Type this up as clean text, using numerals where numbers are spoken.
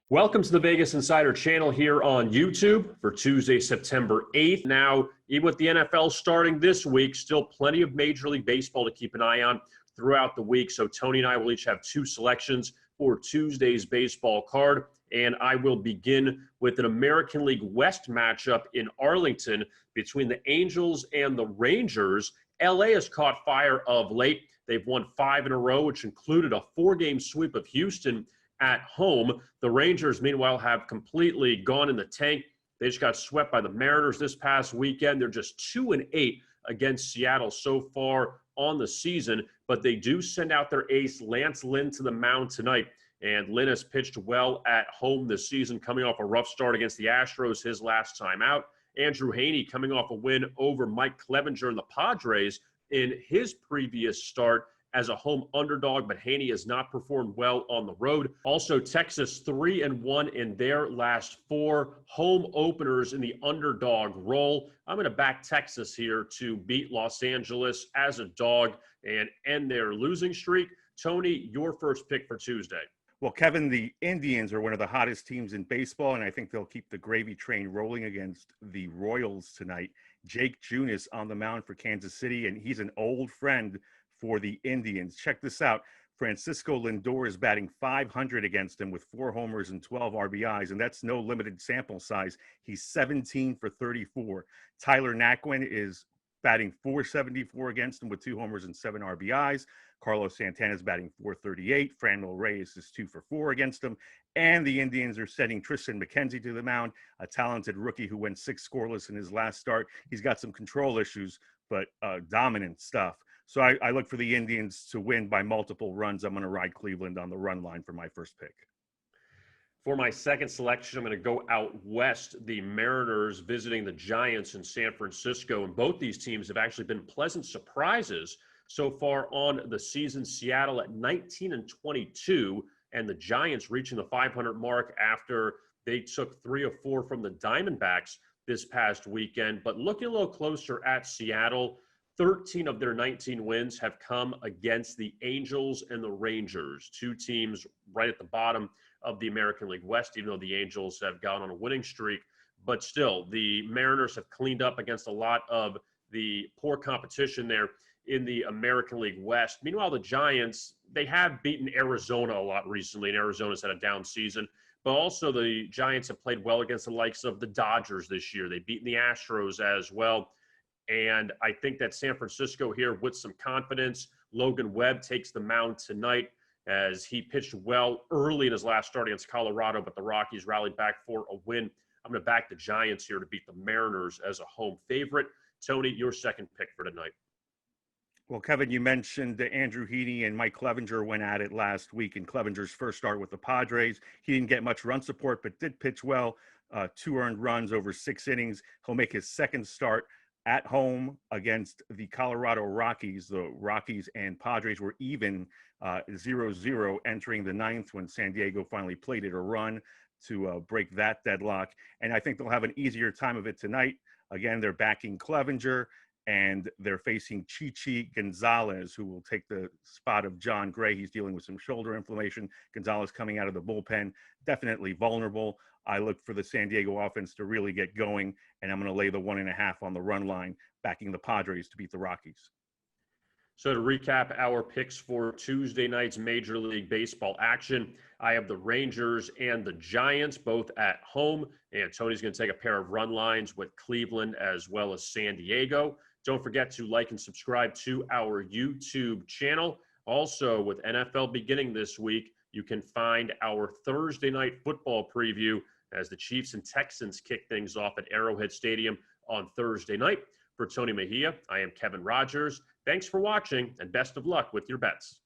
Welcome to the Vegas Insider channel here on YouTube for Tuesday, September 8th. Now, even with the NFL starting this week, still plenty of Major League Baseball to keep an eye on throughout the week. So Tony and I will each have two selections for Tuesday's baseball card. And I will begin with an American League West matchup in Arlington between the Angels and the Rangers. LA has caught fire of late. They've won 5 in a row, which included a 4-game sweep of Houston at home. The Rangers, meanwhile, have completely gone in the tank. They just got swept by the Mariners this past weekend. They're just 2-8 against Seattle so far on the season, but they do send out their ace, Lance Lynn, to the mound tonight. And Lynn has pitched well at home this season, coming off a rough start against the Astros his last time out. Andrew Heaney coming off a win over Mike Clevenger and the Padres in his previous start as a home underdog, but Heaney has not performed well on the road. Also, Texas 3-1 in their last 4 home openers in the underdog role. I'm going to back Texas here to beat Los Angeles as a dog and end their losing streak. Tony, your first pick for Tuesday. Well, Kevin, the Indians are one of the hottest teams in baseball, and I think they'll keep the gravy train rolling against the Royals tonight. Jake Junis on the mound for Kansas City, and he's an old friend for the Indians. Check this out. Francisco Lindor is batting .500 against him with 4 homers and 12 RBIs, and that's no limited sample size. He's 17 for 34. Tyler Naquin is batting .474 against him with 2 homers and 7 RBIs. Carlos Santana is batting .438. Franmil Reyes is 2 for 4 against him. And the Indians are sending Tristan McKenzie to the mound, a talented rookie who went 6 scoreless in his last start. He's got some control issues, but dominant stuff. So I look for the Indians to win by multiple runs. I'm going to ride Cleveland on the run line for my first pick. For my second selection, I'm going to go out west. The Mariners visiting the Giants in San Francisco. And both these teams have actually been pleasant surprises so far on the season. Seattle at 19-22, and the Giants reaching the 500 mark after they took 3 of 4 from the Diamondbacks this past weekend. But looking a little closer at Seattle, 13 of their 19 wins have come against the Angels and the Rangers, 2 teams right at the bottom of the American League West, even though the Angels have gone on a winning streak. But still, the Mariners have cleaned up against a lot of the poor competition there in the American League West. Meanwhile, the Giants, they have beaten Arizona a lot recently, and Arizona's had a down season. But also the Giants have played well against the likes of the Dodgers this year. They've beaten the Astros as well. And I think that San Francisco here with some confidence. Logan Webb takes the mound tonight as he pitched well early in his last start against Colorado, but the Rockies rallied back for a win. I'm going to back the Giants here to beat the Mariners as a home favorite. Tony, your second pick for tonight. Well, Kevin, you mentioned that Andrew Heaney and Mike Clevenger went at it last week in Clevenger's first start with the Padres. He didn't get much run support, but did pitch well, 2 earned runs over 6 innings. He'll make his second start at home against the Colorado Rockies. The Rockies and Padres were even 0-0 entering the 9th when San Diego finally plated a run to break that deadlock. And I think they'll have an easier time of it tonight. Again, they're backing Clevenger, and they're facing Chichi Gonzalez, who will take the spot of John Gray. He's dealing with some shoulder inflammation. Gonzalez coming out of the bullpen, definitely vulnerable. I look for the San Diego offense to really get going, and I'm going to lay the 1.5 on the run line, backing the Padres to beat the Rockies. So to recap our picks for Tuesday night's Major League Baseball action, I have the Rangers and the Giants both at home, and Tony's going to take a pair of run lines with Cleveland as well as San Diego. Don't forget to like and subscribe to our YouTube channel. Also, with NFL beginning this week, you can find our Thursday night football preview as the Chiefs and Texans kick things off at Arrowhead Stadium on Thursday night. For Tony Mejia, I am Kevin Rogers. Thanks for watching, and best of luck with your bets.